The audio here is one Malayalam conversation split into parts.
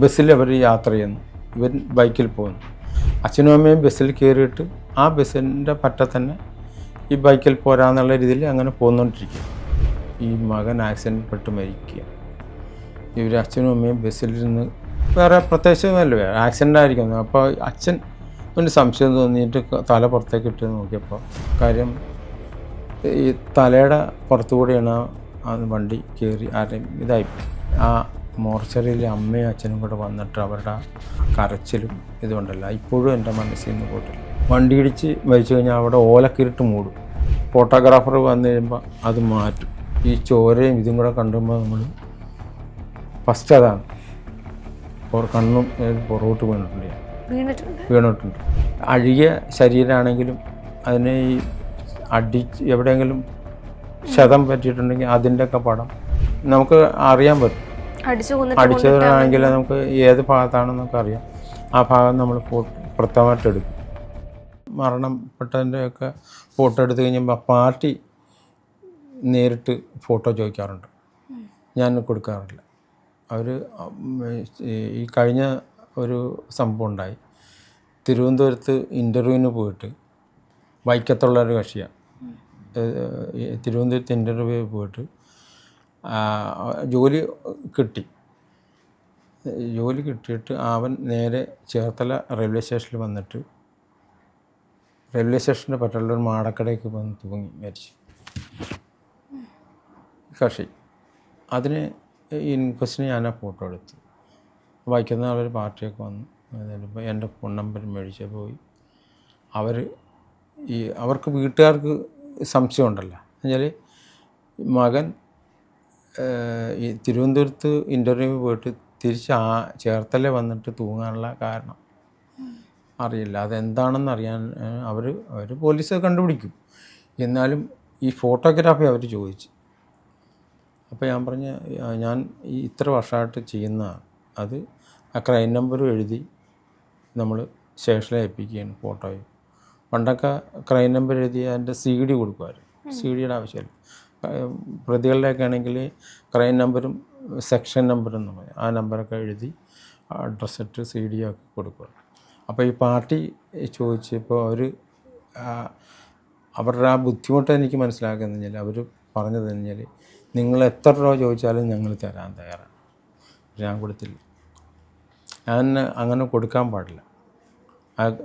ബസ്സിൽ അവർ യാത്ര ചെയ്യുന്നു, ഇവൻ ബൈക്കിൽ പോകുന്നു. അച്ഛനും അമ്മയും ബസ്സിൽ കയറിയിട്ട് ആ ബസ്സിൻ്റെ പറ്റ തന്നെ ഈ ബൈക്കിൽ പോരാന്നുള്ള രീതിയിൽ അങ്ങനെ പോന്നുകൊണ്ടിരിക്കുക. ഈ മകൻ ആക്സിഡൻറ്റ് പെട്ട് മരിക്കുക. ഇവർ അച്ഛനും അമ്മയും ബസ്സിലിരുന്ന് വേറെ പ്രത്യേകിച്ചൊന്നുമല്ല, ആക്സിഡൻ്റ് ആയിരിക്കുന്നു. അപ്പോൾ അച്ഛൻ ഒരു സംശയം തോന്നിയിട്ട് തല പുറത്തേക്ക് ഇട്ട് നോക്കിയപ്പോൾ കാര്യം ഈ തലയുടെ പുറത്തുകൂടിയാണ് ആ വണ്ടി കയറി ആരെയും ഇതായിപ്പോയി. ആ മോർച്ചറിയിൽ അമ്മയും അച്ഛനും കൂടെ വന്നിട്ട് അവരുടെ കരച്ചിലും ഇതുകൊണ്ടല്ല ഇപ്പോഴും എൻ്റെ മനസ്സിൽ നിന്ന് പോയിട്ടില്ല. വണ്ടി ഇടിച്ച് മരിച്ചു കഴിഞ്ഞാൽ അവിടെ ഓലക്കിരിട്ട് മൂടും. ഫോട്ടോഗ്രാഫർ വന്നു കഴിയുമ്പോൾ അത് മാറ്റും. ഈ ചോരയും ഇതും കൂടെ കണ്ടുമ്പോൾ നമ്മൾ ഫസ്റ്റ് അതാണ് കണ്ണും പുറകോട്ട് വീണിട്ടുണ്ട്. അഴുകിയ ശരീരമാണെങ്കിലും അതിനെ ഈ എവിടെയെങ്കിലും ക്ഷതം പറ്റിയിട്ടുണ്ടെങ്കിൽ അതിൻ്റെയൊക്കെ പടം നമുക്ക് അറിയാൻ പറ്റും. അടിച്ചതാണെങ്കിൽ നമുക്ക് ഏത് ഭാഗത്താണെന്നൊക്കെ അറിയാം. ആ ഭാഗം നമ്മൾ പ്രത്യേകമായിട്ട് എടുക്കും. മരണപ്പെട്ടതിൻ്റെയൊക്കെ ഫോട്ടോ എടുത്തു കഴിയുമ്പോൾ പാർട്ടി നേരിട്ട് ഫോട്ടോ ചോദിക്കാറുണ്ട്, ഞാൻ കൊടുക്കാറില്ല. അവർ ഈ കഴിഞ്ഞ ഒരു സംഭവം ഉണ്ടായി. തിരുവനന്തപുരത്ത് ഇൻ്റർവ്യൂവിന് പോയിട്ട് വൈക്കത്തുള്ളൊരു കക്ഷിയാണ്. തിരുവനന്തപുരത്ത് ഇൻ്റർവ്യൂ പോയിട്ട് ജോലി കിട്ടിയിട്ട് അവൻ നേരെ ചേർത്തല റെയിൽവേ സ്റ്റേഷനിൽ വന്നിട്ട് റെയിൽവേ സ്റ്റേഷൻ്റെ പറ്റുള്ളൊരു മാടക്കടയ്ക്ക് വന്ന് തൂങ്ങി മരിച്ചു കക്ഷി. അതിന് ഇൻക്വസ്റ്റിന് ഞാൻ ആ ഫോട്ടോ എടുത്തു. വൈക്കുന്ന അവർ പാർട്ടിയൊക്കെ വന്നു. അതിലിപ്പോൾ എൻ്റെ ഫോൺ നമ്പർ മേടിച്ച് പോയി. അവർക്ക് വീട്ടുകാർക്ക് സംശയം ഉണ്ടല്ലോ. എന്നുവെച്ചാൽ മകൻ ഈ തിരുവനന്തപുരത്ത് ഇൻ്റർവ്യൂ പോയിട്ട് തിരിച്ച് ചേർത്തല വന്നിട്ട് തൂങ്ങാനുള്ള കാരണം അറിയില്ല. അതെന്താണെന്ന് അറിയാൻ അവർ പോലീസ് കണ്ടുപിടിക്കും. എന്നാലും ഈ ഫോട്ടോഗ്രാഫി അവർ ചോദിച്ചു. അപ്പോൾ ഞാൻ പറഞ്ഞ ഞാൻ ഈ ഇത്ര വർഷമായിട്ട് ചെയ്യുന്നതാണ്. അത് ആ ക്രൈം നമ്പറും എഴുതി നമ്മൾ സ്റ്റേഷനിൽ ഏൽപ്പിക്കുകയാണ് ഫോട്ടോയും. പണ്ടൊക്കെ ക്രൈം നമ്പർ എഴുതി അതിൻ്റെ CD കൊടുക്കുമായിരുന്നു. CD ആവശ്യമില്ല. പ്രതികളുടെയൊക്കെ ആണെങ്കിൽ ക്രൈം നമ്പറും സെക്ഷൻ നമ്പറും എന്ന് പറയും, ആ നമ്പറൊക്കെ എഴുതി അഡ്രസ്സിട്ട് CD ഒക്കെ കൊടുക്കുക. അപ്പോൾ ഈ പാർട്ടി ചോദിച്ചപ്പോൾ അവരുടെ ആ ബുദ്ധിമുട്ട് എനിക്ക് മനസ്സിലാക്കുന്നത് കഴിഞ്ഞാൽ അവർ പറഞ്ഞത് കഴിഞ്ഞാൽ നിങ്ങൾ എത്ര രൂപ ചോദിച്ചാലും ഞങ്ങൾ തരാൻ തയ്യാറാണ്. ഞാൻ കൊടുത്തില്ല. ഞാൻ അങ്ങനെ കൊടുക്കാൻ പാടില്ല,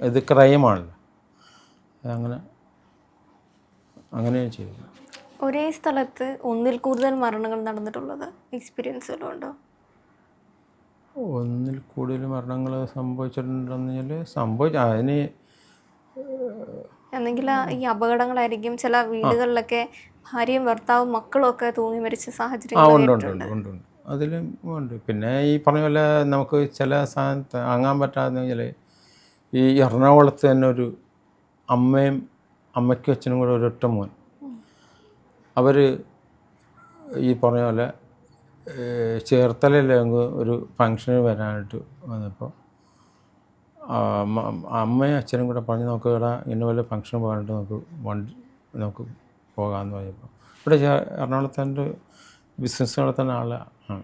ഇത് ക്രൈമാണല്ലോ. അങ്ങനെ ചെയ്തു. ഒരേ സ്ഥലത്ത് ഒന്നിൽ കൂടുതൽ മരണങ്ങൾ നടന്നിട്ടുള്ളത് എക്സ്പീരിയൻസ് വല്ലതും ഉണ്ടോ? ഒന്നിൽ കൂടുതൽ മരണങ്ങൾ സംഭവിച്ചിട്ടുണ്ടെന്ന് അതിന് എന്തെങ്കിലും ഈ അപകടങ്ങളായിരിക്കും. ചില വീടുകളിലൊക്കെ ഭാര്യയും ഭർത്താവും മക്കളും ഒക്കെ തൂങ്ങി മരിച്ച സാഹചര്യം ഉണ്ട്. അതിലും ഉണ്ട്. പിന്നെ ഈ പറഞ്ഞ പോലെ നമുക്ക് ചില സ്ഥാനത്ത് അങ്ങാൻ പറ്റാതെന്ന് വെച്ചാൽ ഈ എറണാകുളത്ത് തന്നെ ഒരു അമ്മയ്ക്കും അച്ഛനും കൂടെ ഒരൊറ്റ മോൻ. അവർ ഈ പറഞ്ഞ പോലെ ചേർത്തലയിൽ ഒരു ഫങ്ഷന് വരാനായിട്ട് വന്നപ്പോൾ അമ്മയും അച്ഛനും കൂടെ പറഞ്ഞ് നോക്കുക ഇന്ന പോലെ ഫങ്ഷന് പോകാനായിട്ട് നമുക്ക് പോകാമെന്ന് പറഞ്ഞപ്പോൾ ഇവിടെ എറണാകുളത്തെ ബിസിനസ് നടത്തുന്ന ആളാണ്.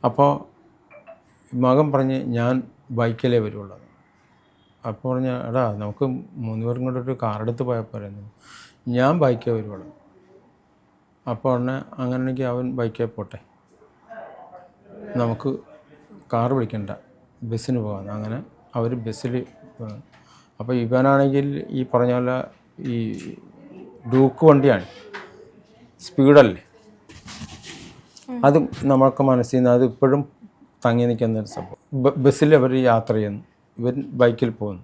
അപ്പോൾ മകൻ പറഞ്ഞ് ഞാൻ ബൈക്കിലേ വരുള്ളൂ. അപ്പോൾ പറഞ്ഞ നമുക്ക് 3 പേരും കൂടെ ഒരു കാറെടുത്ത് പോയപ്പോഴായിരുന്നു, ഞാൻ ബൈക്കേ വരുള്ളൂ. അപ്പോൾ അങ്ങനെയാണെങ്കിൽ അവൻ ബൈക്കേ പോട്ടെ, നമുക്ക് കാറ് വിളിക്കണ്ട, ബസ്സിന് പോകാം. അങ്ങനെ അവർ ബസ്സിൽ. അപ്പോൾ ഇവനാണെങ്കിൽ ഈ പറഞ്ഞ പോലെ ഈ ഡൂക്ക് വണ്ടിയാണ്, സ്പീഡല്ലേ. അതും നമ്മൾക്ക് മനസ്സിൽ നിന്ന് അത് ഇപ്പോഴും തങ്ങി നിൽക്കുന്നൊരു സംഭവം. ബസ്സിൽ അവർ യാത്ര ചെയ്യുന്നു, ഇവൻ ബൈക്കിൽ പോകുന്നു.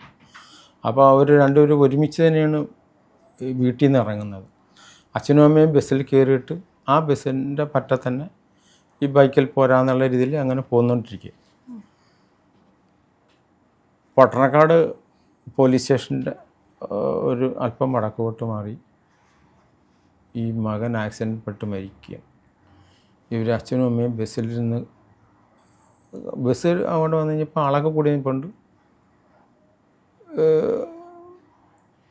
അപ്പോൾ അവർ രണ്ടുപേരും ഒരുമിച്ച് തന്നെയാണ് വീട്ടിൽ നിന്ന് ഇറങ്ങുന്നത്. അച്ഛനും അമ്മയും ബസ്സിൽ കയറിയിട്ട് ആ ബസ്സിൻ്റെ പറ്റ തന്നെ ഈ ബൈക്കിൽ പോരാന്നുള്ള രീതിയിൽ അങ്ങനെ പോന്നുകൊണ്ടിരിക്കുക. പട്ടണക്കാട് പോലീസ് സ്റ്റേഷൻ്റെ ഒരു അല്പം വടക്കോട്ട് മാറി ഈ മകൻ ആക്സിഡൻറ്റ് പെട്ട് മരിക്കുക. ഇവർ അച്ഛനും അമ്മയും ബസ്സിലിരുന്ന് ബസ് അങ്ങോട്ട് വന്നു കഴിഞ്ഞപ്പോൾ ആളൊക്കെ കൂടി നിൽപ്പുണ്ട്.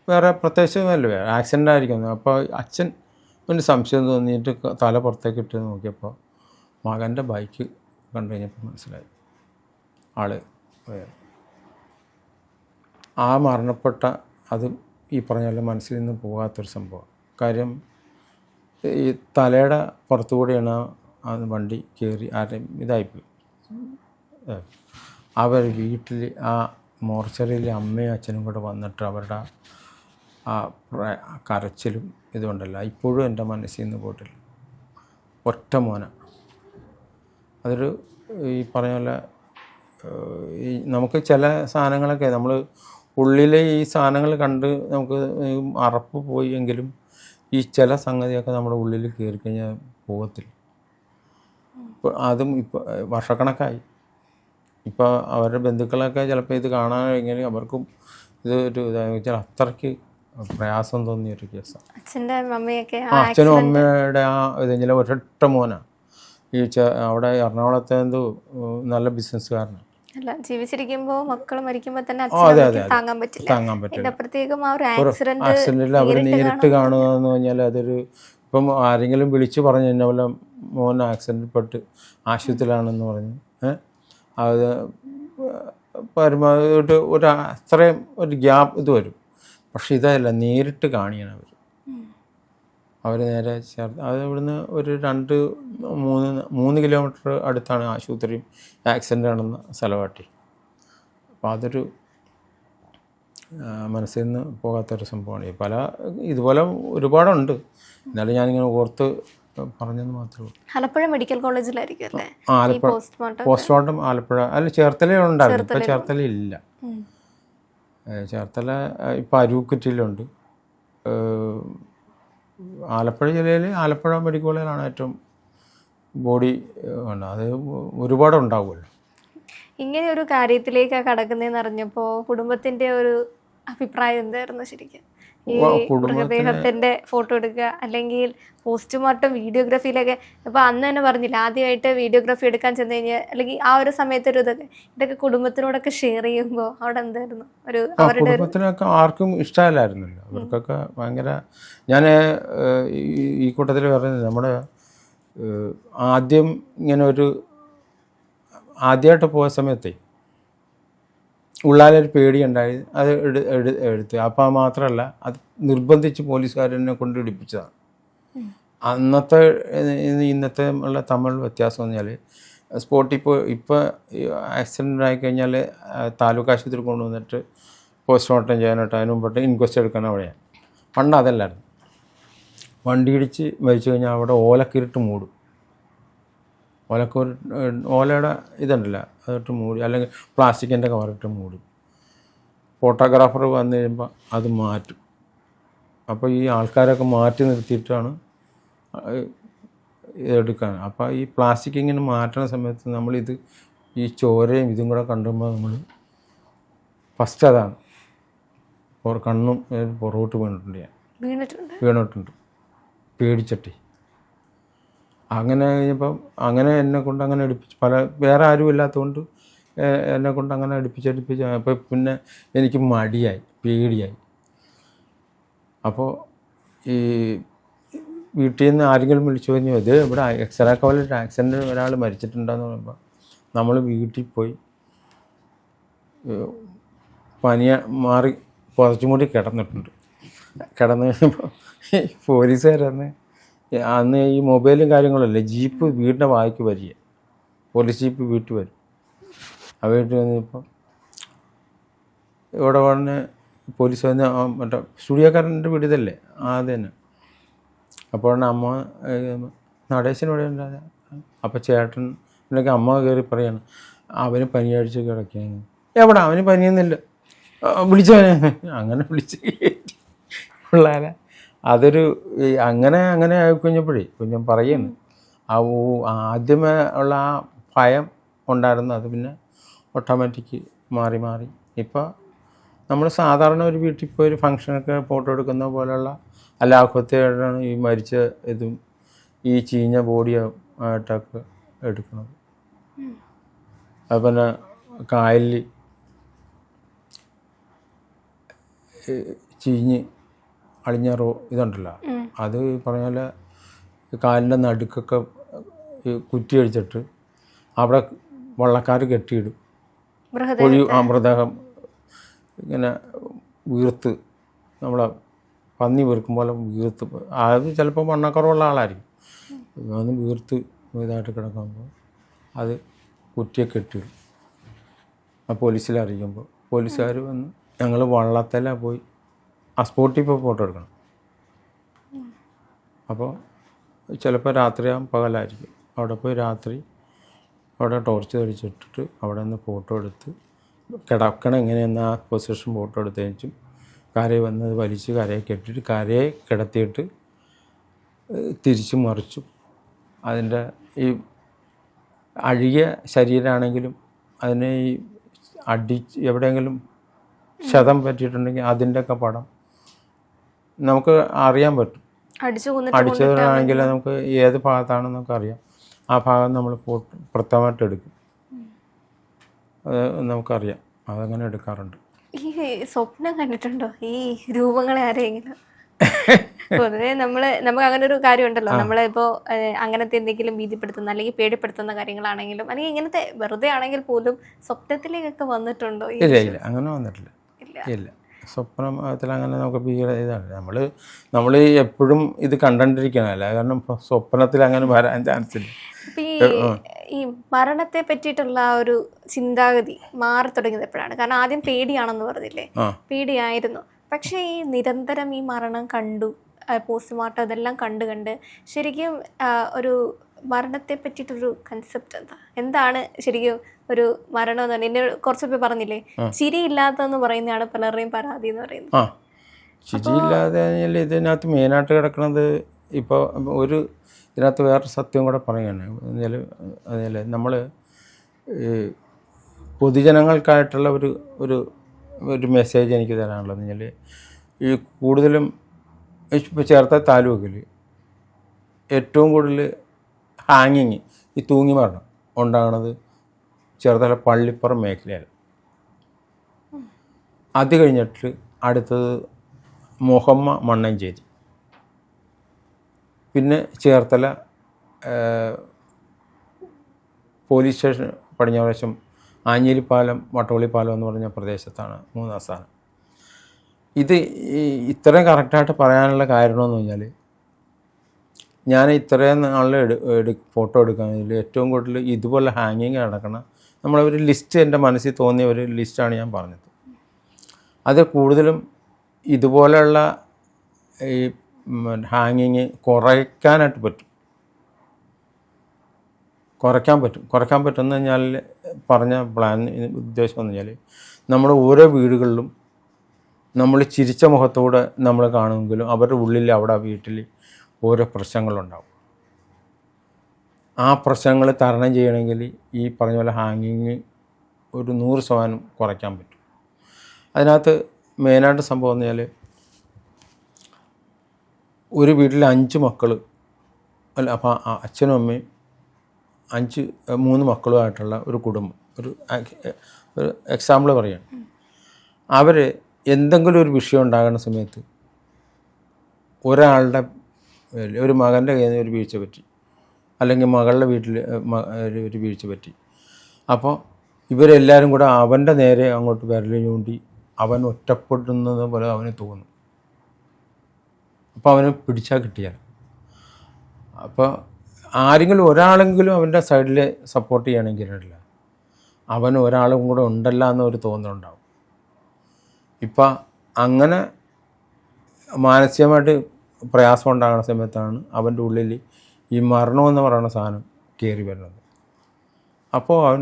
വേറെ പ്രത്യേകിച്ചൊന്നുമല്ല, ആക്സിഡൻ്റ് ആയിരിക്കുന്നു. അപ്പോൾ അച്ഛൻ ഒരു സംശയം തോന്നിയിട്ട് തല പുറത്തേക്ക് ഇട്ട് നോക്കിയപ്പോൾ മകൻ്റെ ബൈക്ക് കണ്ടു കഴിഞ്ഞപ്പോൾ മനസ്സിലായി ആള് പോയത്. ആ മരണപ്പെട്ട അത് ഈ പറഞ്ഞ പോലെ മനസ്സിൽ നിന്ന് പോകാത്തൊരു സംഭവം. കാര്യം ഈ തലയുടെ പുറത്തുകൂടെയാണ് ആ വണ്ടി കയറി ആരെയും ഇതായിപ്പോയി. അവർ വീട്ടിൽ ആ മോർച്ചറിയിൽ അമ്മയും അച്ഛനും കൂടെ വന്നിട്ട് അവരുടെ ആ കരച്ചിലും ഇതുകൊണ്ടല്ല ഇപ്പോഴും എൻ്റെ മനസ്സിൽ നിന്ന് പോയിട്ടില്ല. ഒറ്റ മോന. അതൊരു ഈ പറഞ്ഞ പോലെ ഈ നമുക്ക് ചില സാധനങ്ങളൊക്കെ നമ്മൾ ഉള്ളിലെ ഈ സാധനങ്ങൾ കണ്ട് നമുക്ക് അറപ്പ് പോയി എങ്കിലും ഈ ചില സംഗതിയൊക്കെ നമ്മുടെ ഉള്ളിൽ കയറി കഴിഞ്ഞാൽ പോകത്തില്ല. ഇപ്പോൾ അതും ഇപ്പോൾ വർഷക്കണക്കായി. ഇപ്പോൾ അവരുടെ ബന്ധുക്കളൊക്കെ ചിലപ്പോൾ ഇത് കാണാൻ കഴിഞ്ഞാൽ അവർക്കും ഇത് ഒരു ഇതാണെന്ന് വെച്ചാൽ അത്രയ്ക്ക് പ്രയാസം തോന്നിയൊരു കേസാണ്. അച്ഛൻ്റെ അമ്മയൊക്കെ അച്ഛനും അമ്മയുടെ ആ ഇത് ഒരൊറ്റ മോനാണ്. ഈ അവിടെ എറണാകുളത്തെ എന്തോ നല്ല ബിസിനസ്സുകാരനാണ്. അല്ല, ജീവിച്ചിരിക്കുമ്പോൾ മക്കൾ മരിക്കുമ്പോൾ തന്നെ അതെ താങ്ങാൻ പറ്റില്ല. പ്രത്യേകം ആ ഒരു ആക്സിഡന്റിൽ അവർ നേരിട്ട് കാണുക എന്ന് പറഞ്ഞാൽ അതൊരു ഇപ്പം ആരെങ്കിലും വിളിച്ച് പറഞ്ഞു കഴിഞ്ഞ പോലെ മോൻ ആക്സിഡൻറ്റ് പെട്ട് ആശുപത്രിയിലാണെന്ന് പറഞ്ഞു അത് പരമാവധി ഒരു അത്രയും ഒരു ഗ്യാപ്പ് ഇത് വരും. പക്ഷെ ഇതല്ല, നേരിട്ട് കാണിയാണ് അവർ നേരെ ചേർത്ത്. അത് ഇവിടുന്ന് ഒരു 2-3 കിലോമീറ്റർ അടുത്താണ് ആശുപത്രിയും ആക്സിഡൻ്റ് ആണെന്ന സ്ഥലമാട്ടി. അപ്പോൾ അതൊരു മനസ്സിൽ നിന്ന് പോകാത്തൊരു സംഭവമാണ്. പല ഇതുപോലെ ഒരുപാടുണ്ട്. എന്നാലും ഞാനിങ്ങനെ ഓർത്ത് പറഞ്ഞെന്ന് മാത്രമേ ഉള്ളൂ. ആലപ്പുഴ മെഡിക്കൽ കോളേജിലായിരിക്കും അല്ലേ ആലപ്പുഴ പോസ്റ്റ്മോർട്ടം? ആലപ്പുഴ അല്ല, ചേർത്തല ഉണ്ടായിരുന്നു. ഇപ്പം ചേർത്തല ഇല്ല. ചേർത്തല ഇപ്പം അരൂക്കുറ്റിയിലുണ്ട്. ആലപ്പുഴ ജില്ലയിൽ ആലപ്പുഴ മെഡിക്കൽ കോളേജിലാണ് ഏറ്റവും ബോഡി ഉണ്ട്. അത് ഒരുപാടുണ്ടാവുമല്ലോ. ഇങ്ങനെ ഒരു കാര്യത്തിലേക്ക് കടക്കുന്നതെന്ന് അറിഞ്ഞപ്പോൾ കുടുംബത്തിൻ്റെ ഒരു അഭിപ്രായം എന്തായിരുന്നു ശരിക്കും? ഈ മൃതദേഹത്തിൻ്റെ ഫോട്ടോ എടുക്കുക അല്ലെങ്കിൽ പോസ്റ്റ്മോർട്ടം വീഡിയോഗ്രാഫിയിലൊക്കെ ഇപ്പോൾ അന്ന് തന്നെ പറഞ്ഞില്ല, ആദ്യമായിട്ട് വീഡിയോഗ്രാഫി എടുക്കാൻ ചെന്ന് കഴിഞ്ഞാൽ അല്ലെങ്കിൽ ആ ഒരു സമയത്തൊരു ഇതൊക്കെ കുടുംബത്തിനോടൊക്കെ ഷെയർ ചെയ്യുമ്പോൾ അവിടെ എന്തായിരുന്നു ഒരു കുടുംബത്തിനൊക്കെ ആർക്കും ഇഷ്ടമല്ലായിരുന്നല്ലോ. അവർക്കൊക്കെ ഭയങ്കര ഞാൻ ഈ കൂട്ടത്തിൽ പറയുന്നത് നമ്മുടെ ആദ്യം ഇങ്ങനെ ആദ്യമായിട്ട് പോയ സമയത്തെ ഉള്ളാലൊരു പേടിയുണ്ടായി. അത് എടുത്ത് അപ്പം മാത്രമല്ല, അത് നിർബന്ധിച്ച് പോലീസുകാരെന്നെ കൊണ്ട് ഇടിപ്പിച്ചതാണ്. അന്നത്തെ ഇന്നത്തെ ഉള്ള തമ്മിലുള്ള വ്യത്യാസം എന്ന് പറഞ്ഞാൽ സ്പോട്ടിൽ ഇപ്പോൾ ആക്സിഡൻ്റ് ആയിക്കഴിഞ്ഞാൽ താലൂക്ക് ആശുപത്രി കൊണ്ടുവന്നിട്ട് പോസ്റ്റ്മോർട്ടം ചെയ്യാനായിട്ട് അതിന് മുമ്പിട്ട് ഇൻക്വസ്റ്റ് എടുക്കാൻ അവിടെയാണ്. പണ്ട് അതല്ലായിരുന്നു. വണ്ടി ഇടിച്ച് മരിച്ചു കഴിഞ്ഞാൽ അവിടെ ഓലക്കിരിട്ട് മൂടും. ഓലയുടെ ഇതുണ്ടല്ലോ, അതിട്ട് മൂടി, അല്ലെങ്കിൽ പ്ലാസ്റ്റിക്കിൻ്റെ കവറിട്ട് മൂടും. ഫോട്ടോഗ്രാഫർ വന്നു കഴിയുമ്പോൾ അത് മാറ്റും. അപ്പോൾ ഈ ആൾക്കാരൊക്കെ മാറ്റി നിർത്തിയിട്ടാണ് ഇതെടുക്കാൻ. അപ്പോൾ ഈ പ്ലാസ്റ്റിക് ഇങ്ങനെ മാറ്റുന്ന സമയത്ത് നമ്മളിത് ഈ ചോരയും ഇതും കൂടെ കണ്ടുമ്പോൾ നമ്മൾ ഫസ്റ്റ് അതാണ് കണ്ണും പുറകോട്ട് വീണിട്ടുണ്ട് പേടിച്ചിട്ട്. അങ്ങനെ കഴിഞ്ഞപ്പം അങ്ങനെ എന്നെ കൊണ്ട് അങ്ങനെ എടുപ്പിച്ച് വേറെ ആരും ഇല്ലാത്തതുകൊണ്ട് എന്നെ കൊണ്ട് അങ്ങനെ അടുപ്പിച്ച് അപ്പോൾ പിന്നെ എനിക്ക് മടിയായി, പേടിയായി. അപ്പോൾ ഈ വീട്ടിൽ നിന്ന് ആരെങ്കിലും വിളിച്ചു കഴിഞ്ഞു, ഇത് ഇവിടെ എക്സ്റേ കവലിൽ ആക്സിഡൻറ്റ് ഒരാൾ മരിച്ചിട്ടുണ്ടെന്ന് പറയുമ്പോൾ നമ്മൾ വീട്ടിൽ പോയി മാറി പുതച്ചും കൂടി കിടന്നിട്ടുണ്ട്. കിടന്നു കഴിഞ്ഞപ്പോൾ പോലീസുകാരന്ന് അന്ന് ഈ മൊബൈലും കാര്യങ്ങളല്ലേ, ജീപ്പ് വീടിൻ്റെ വായ്ക്ക് വരിക, പോലീസ് ജീപ്പ് വീട്ടിൽ വരും. ആ വീട്ടിൽ വന്നപ്പോൾ ഇവിടെ വന്ന് പോലീസ് വന്ന് മറ്റേ സ്റ്റുഡിയോക്കാരൻ്റെ വീട് ഇതല്ലേ അത് തന്നെ. അപ്പോൾ അമ്മ നടേശൻ ഇവിടെ ഉണ്ടാകുക. അപ്പോൾ ചേട്ടൻ എന്നൊക്കെ അമ്മ കയറി പറയാണ്, അവന് പനിയടിച്ച് കിടക്കുകയാണ്. എവിടെ അവന് പനിയൊന്നുമില്ല, വിളിച്ചവനെ. അങ്ങനെ വിളിച്ച് പിള്ളേരെ അതൊരു അങ്ങനെ ആയിക്കഴിഞ്ഞപ്പോഴേ കുഞ്ഞൻ പറയുന്നു ആദ്യമേ ഉള്ള ആ ഭയം ഉണ്ടായിരുന്നു, അത് പിന്നെ ഓട്ടോമാറ്റിക് മാറി. ഇപ്പോൾ നമ്മൾ സാധാരണ ഒരു വീട്ടിൽ പോയി ഒരു ഫംഗ്ഷനൊക്കെ ഫോട്ടോ എടുക്കുന്ന പോലെയുള്ള അലാഘത്തെയാണ് ഈ മരിച്ച ഇതും ഈ ചീഞ്ഞ ബോഡിയായിട്ടൊക്കെ എടുക്കുന്നത്. അതുപോലെ കായലിൽ ചീഞ്ഞ് അളിഞ്ഞ ഇതുണ്ടല്ലോ, അത് പറഞ്ഞാൽ കാലിൻ്റെ നടുക്കൊക്കെ കുറ്റി അടിച്ചിട്ട് അവിടെ വള്ളക്കാർ കെട്ടിയിടും. മൃതദേഹം ഇങ്ങനെ വീർത്ത് നമ്മളെ പന്നി വീർക്കും പോലെ വീർത്ത്, അത് ചിലപ്പോൾ വണ്ണക്കുറവുള്ള ആളായിരിക്കും, അത് വീർത്ത് ഇതായിട്ട് കിടക്കുമ്പോൾ അത് കുറ്റിയൊക്കെ ഇട്ടിടും. ആ പോലീസിൽ അറിയിക്കുമ്പോൾ പോലീസുകാർ വന്ന് ഞങ്ങൾ വള്ളത്തില പോയി ആ സ്പോട്ടിൽ പോയി ഫോട്ടോ എടുക്കണം. അപ്പോൾ ചിലപ്പോൾ രാത്രിയാകും പകലായിരിക്കും, അവിടെ പോയി രാത്രി അവിടെ ടോർച്ച് തെളിച്ചിട്ടിട്ട് അവിടെ നിന്ന് ഫോട്ടോ എടുത്ത് കിടക്കണം എങ്ങനെയെന്ന് ആ പൊസിഷൻ ഫോട്ടോ എടുത്തേച്ചും കരയെ വന്നത് വലിച്ച് കരയെ കെട്ടിയിട്ട് കരയെ കിടത്തിയിട്ട് തിരിച്ചു മറിച്ചു. അതിൻ്റെ ഈ അഴുകിയ ശരീരമാണെങ്കിലും അതിനെ ഈ എവിടെയെങ്കിലും ക്ഷതം പറ്റിയിട്ടുണ്ടെങ്കിൽ അതിൻ്റെയൊക്കെ പടം നമുക്ക് അറിയാൻ പറ്റും. അടിച്ചതാണെങ്കിൽ നമുക്ക് ഏത് ഭാഗത്താണെന്ന് നമുക്ക് അറിയാം. ആ ഭാഗം നമ്മൾ പ്രത്യേകമായിട്ട് എടുക്കും, അത് നമുക്കറിയാം, അതങ്ങനെ എടുക്കാറുണ്ട്. ഈ സ്വപ്നം കണ്ടിട്ടുണ്ടോ ഈ രൂപങ്ങളെ ആരെങ്കിലും? പൊതുവെ നമുക്ക് അങ്ങനെ ഒരു കാര്യമുണ്ടല്ലോ, നമ്മളിപ്പോ അങ്ങനത്തെ എന്തെങ്കിലും ഭീതിപ്പെടുത്തുന്ന അല്ലെങ്കിൽ പേടിപ്പെടുത്തുന്ന കാര്യങ്ങളാണെങ്കിലും അല്ലെങ്കിൽ ഇങ്ങനത്തെ വെറുതെ ആണെങ്കിൽ പോലും സ്വപ്നത്തിലേക്കൊക്കെ വന്നിട്ടുണ്ടോ? ഇല്ല, അങ്ങനെ വന്നിട്ടില്ല. ഇല്ല, സ്വപ്നത്തിൽ അങ്ങനെ നമുക്ക് ഇതാണ് നമ്മൾ എപ്പോഴും ഇത് കണ്ടിരിക്കണമല്ല, കാരണം സ്വപ്നത്തിൽ അങ്ങനെ വരാൻ ചാൻസ് ഇല്ല. ഈ മരണത്തെ പറ്റിയിട്ടുള്ള ഒരു ചിന്താഗതി മാറി തുടങ്ങിയത് എപ്പോഴാണ്? കാരണം ആദ്യം പേടിയാണെന്ന് പറഞ്ഞില്ലേ, പേടിയായിരുന്നു. പക്ഷേ ഈ നിരന്തരം ഈ മരണം കണ്ടു, പോസ്റ്റ്മോർട്ടം ഇതെല്ലാം കണ്ട് ശരിക്കും ഒരു മരണത്തെ പറ്റിയിട്ടൊരു കൺസെപ്റ്റ് എന്താണ് ശരിക്കും ഒരു മരണം എന്ന് പറഞ്ഞാൽ? എന്നെ കുറച്ച് പറഞ്ഞില്ലേ, ചിരിയില്ലാത്തതെന്ന് പറയുന്നതാണ് പലരുടെയും പരാതി എന്ന് പറയുന്നത്. ചിരിയില്ലാതെ ഇതിനകത്ത് മെയിനായിട്ട് കിടക്കുന്നത് ഇപ്പോൾ ഇതിനകത്ത് വേറൊരു സത്യം കൂടെ പറയുകയാണ്. അതിൽ നമ്മൾ പൊതുജനങ്ങൾക്കായിട്ടുള്ള ഒരു മെസ്സേജ് എനിക്ക് തരാനുള്ളത് പറഞ്ഞാൽ, ഈ കൂടുതലും ഇപ്പോൾ ചേർത്ത താലൂക്കിൽ ഏറ്റവും കൂടുതൽ ഹാങ്ങിങ്, ഈ തൂങ്ങി മരണം ഉണ്ടാകുന്നത് ചേർത്തല പള്ളിപ്പുറം മേഖലയാണ്. അത് കഴിഞ്ഞിട്ട് അടുത്തത് മുഹമ്മ മണ്ണഞ്ചേരി, പിന്നെ ചേർത്തല പോലീസ് സ്റ്റേഷൻ പടിഞ്ഞാറേശം ആഞ്ഞിലിപ്പാലം വട്ടവള്ളിപ്പാലം എന്ന് പറഞ്ഞ പ്രദേശത്താണ് മൂന്നാം സ്ഥാനം. ഇത് ഇത്രയും കറക്റ്റായിട്ട് പറയാനുള്ള കാരണമെന്ന് പറഞ്ഞാൽ, ഞാൻ ഇത്രയും നാളിൽ ഫോട്ടോ എടുക്കുന്നതിൽ ഏറ്റവും കൂടുതൽ ഇതുപോലെ ഹാങ്ങിങ് നടക്കണം നമ്മളൊരു ലിസ്റ്റ് എൻ്റെ മനസ്സിൽ തോന്നിയ ഒരു ലിസ്റ്റാണ് ഞാൻ പറഞ്ഞത്. അത് കൂടുതലും ഇതുപോലെയുള്ള ഈ ഹാങ്ങിങ് കുറയ്ക്കാനായിട്ട് പറ്റും. കുറയ്ക്കാൻ പറ്റുമെന്ന് പറഞ്ഞാൽ പറഞ്ഞ ഉദ്ദേശം എന്ന് പറഞ്ഞാൽ, നമ്മുടെ ഓരോ വീടുകളിലും നമ്മൾ ചിരിച്ച മുഖത്തോടെ നമ്മൾ കാണുമെങ്കിലും അവരുടെ ഉള്ളിൽ അവിടെ വീട്ടിൽ ഓരോ പ്രശ്നങ്ങളുണ്ടാവും. ആ പ്രശ്നങ്ങൾ തരണം ചെയ്യണമെങ്കിൽ ഈ പറഞ്ഞ പോലെ ഹാങ്ങിങ് ഒരു 100% കുറയ്ക്കാൻ പറ്റും. അതിനകത്ത് മെയിനായിട്ട് സംഭവം എന്ന് പറഞ്ഞാൽ, ഒരു വീട്ടിൽ 5 മക്കൾ അല്ല, അപ്പോൾ അച്ഛനും അമ്മയും 3 മക്കളുമായിട്ടുള്ള ഒരു കുടുംബം, ഒരു എക്സാമ്പിൾ പറയുകയാണ്. അവർ എന്തെങ്കിലും ഒരു വിഷയം ഉണ്ടാകുന്ന സമയത്ത് ഒരാളുടെ ഒരു മകൻ്റെ കയ്യിൽ നിന്ന് ഒരു വീഴ്ച പറ്റി, അല്ലെങ്കിൽ മകളുടെ വീട്ടിൽ ഒരു വീഴ്ച പറ്റി, അപ്പോൾ ഇവരെല്ലാവരും കൂടെ അവൻ്റെ നേരെ അങ്ങോട്ട് വിരൽ ചൂണ്ടി അവൻ ഒറ്റപ്പെടുന്നത് പോലെ അവന് തോന്നും. അപ്പോൾ അവന് പിടിച്ചാൽ കിട്ടിയാൽ, അപ്പോൾ ആരെങ്കിലും ഒരാളെങ്കിലും അവൻ്റെ സൈഡിൽ സപ്പോർട്ട് ചെയ്യണമെങ്കിലല്ല, അവൻ ഒരാളും കൂടെ ഉണ്ടല്ല എന്നൊരു തോന്നലുണ്ടാവും. ഇപ്പം അങ്ങനെ മാനസികമായിട്ട് പ്രയാസം ഉണ്ടാകുന്ന സമയത്താണ് അവൻ്റെ ഉള്ളിൽ ഈ മരണമെന്ന് പറയുന്ന സാധനം കയറി വരുന്നത്. അപ്പോൾ അവൻ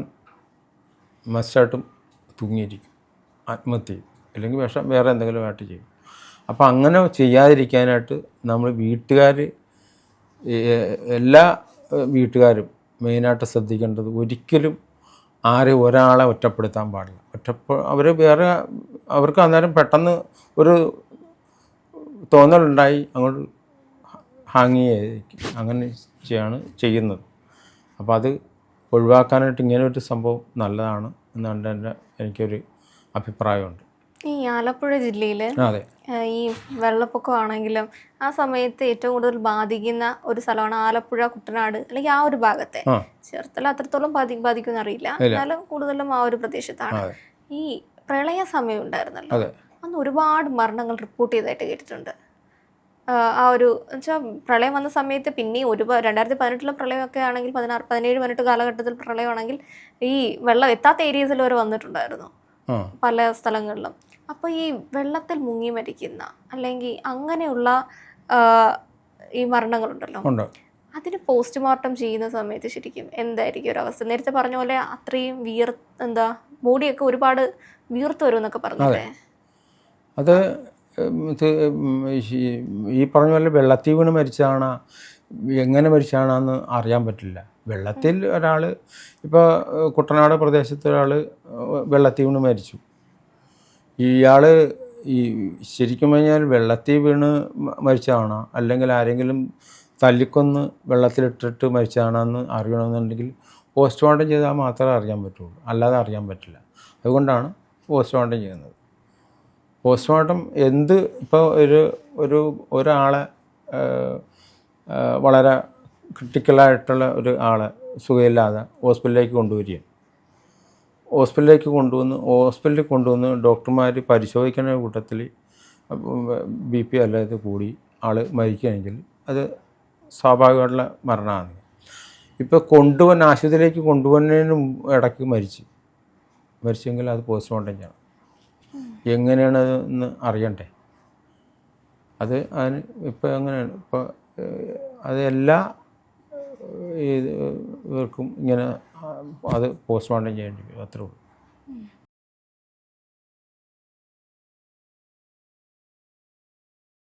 മസ്റ്റായിട്ടും തൂങ്ങിയിരിക്കും, ആത്മഹത്യ ചെയ്യും, അല്ലെങ്കിൽ വേറെ എന്തെങ്കിലും ആയിട്ട് ചെയ്യും. അപ്പോൾ അങ്ങനെ ചെയ്യാതിരിക്കാനായിട്ട് നമ്മൾ എല്ലാ വീട്ടുകാരും മെയിനായിട്ട് ശ്രദ്ധിക്കേണ്ടത്, ഒരിക്കലും ഒരാളെ ഒറ്റപ്പെടുത്താൻ പാടില്ല. അവർക്ക് അന്നേരം പെട്ടെന്ന് ഒരു തോന്നലുണ്ടായി അങ്ങോട്ട് അങ്ങനെ ചെയ്യുന്നത്. അപ്പോൾ അത് ഒഴിവാക്കാനായിട്ട് ഇങ്ങനെ ഒരു സംഭവം നല്ലതാണ് എന്നാണ് എനിക്കൊരു അഭിപ്രായമുണ്ട്. ഈ ആലപ്പുഴ ജില്ലയിൽ അതെ. ഈ വെള്ളപ്പൊക്കമാണെങ്കിലും ആ സമയത്ത് ഏറ്റവും കൂടുതൽ ബാധിക്കുന്ന ഒരു സ്ഥലമാണ് ആലപ്പുഴ, കുട്ടനാട്, അല്ലെങ്കിൽ ആ ഒരു ഭാഗത്തെ. ചേർത്തല അത്രത്തോളം ബാധിക്കുമെന്ന് അറിയില്ല, എന്നാലും കൂടുതലും ആ ഒരു പ്രദേശത്താണ്. ഈ പ്രളയ സമയം ഉണ്ടായിരുന്നല്ലോ, അന്ന് ഒരുപാട് മരണങ്ങൾ റിപ്പോർട്ട് ചെയ്തതായിട്ട് കേട്ടിട്ടുണ്ട്. ആ ഒരു വെച്ചാൽ പ്രളയം വന്ന സമയത്ത് പിന്നെയും 2018 പ്രളയമൊക്കെ ആണെങ്കിൽ 17-18 കാലഘട്ടത്തിൽ പ്രളയമാണെങ്കിൽ ഈ വെള്ളം എത്താത്ത ഏരിയസിൽ വരെ വന്നിട്ടുണ്ടായിരുന്നു പല സ്ഥലങ്ങളിലും. അപ്പോൾ ഈ വെള്ളത്തിൽ മുങ്ങി മരിക്കുന്ന അല്ലെങ്കിൽ അങ്ങനെയുള്ള ഈ മരണങ്ങളുണ്ടല്ലോ, അതിന് പോസ്റ്റ്മോർട്ടം ചെയ്യുന്ന സമയത്ത് ശരിക്കും എന്തായിരിക്കും ഒരു അവസ്ഥ? നേരത്തെ പറഞ്ഞ പോലെ അത്രയും ബോഡിയൊക്കെ ഒരുപാട് വീർത്ത് വരും എന്നൊക്കെ പറഞ്ഞില്ലേ? അത് ഈ പറഞ്ഞ പോലെ വെള്ളത്തിൽ വീണ് മരിച്ചാണ്, എങ്ങനെ മരിച്ചാണെന്ന് അറിയാൻ പറ്റില്ല. വെള്ളത്തിൽ ഒരാൾ, ഇപ്പോൾ കുട്ടനാട് പ്രദേശത്ത് ഒരാൾ വെള്ളത്തിൽ വീണ് മരിച്ചു. ഇയാൾ ഈ ശരിക്കും പറഞ്ഞാൽ വെള്ളത്തിൽ വീണ് മരിച്ചതാണോ അല്ലെങ്കിൽ ആരെങ്കിലും തല്ലിക്കൊന്ന് വെള്ളത്തിലിട്ടിട്ട് മരിച്ചതാണെന്ന് അറിയണമെന്നുണ്ടെങ്കിൽ പോസ്റ്റ്മോർട്ടം ചെയ്താൽ മാത്രമേ അറിയാൻ പറ്റുള്ളൂ, അല്ലാതെ അറിയാൻ പറ്റില്ല. അതുകൊണ്ടാണ് പോസ്റ്റ്മോർട്ടം ചെയ്യുന്നത്. പോസ്റ്റ്മോർട്ടം ഇപ്പോൾ ഒരാളെ വളരെ ക്രിട്ടിക്കലായിട്ടുള്ള ഒരു ആളെ സുഖമില്ലാതെ ഹോസ്പിറ്റലിലേക്ക് കൊണ്ടുവന്ന് ഡോക്ടർമാർ പരിശോധിക്കുന്ന കൂട്ടത്തിൽ BP അല്ലാതെ കൂടി ആൾ മരിക്കുകയാണെങ്കിൽ അത് സ്വാഭാവികമായിട്ടുള്ള മരണമാണ്. ഇപ്പോൾ ആശുപത്രിയിലേക്ക് കൊണ്ടുവന്നതിന് ഇടയ്ക്ക് മരിച്ചെങ്കിൽ അത് പോസ്റ്റ്മോർട്ടം ചെയ്യണം. എങ്ങനെയാണ് അതെന്ന് അറിയണ്ടേ? അതിന് ഇപ്പോൾ എങ്ങനെയാണ് അത് എല്ലാ ഇവർക്കും ഇങ്ങനെ അത് പോസ്റ്റ്മോർട്ടം ചെയ്യേണ്ടി വരും, അത്രേ ഉള്ളൂ.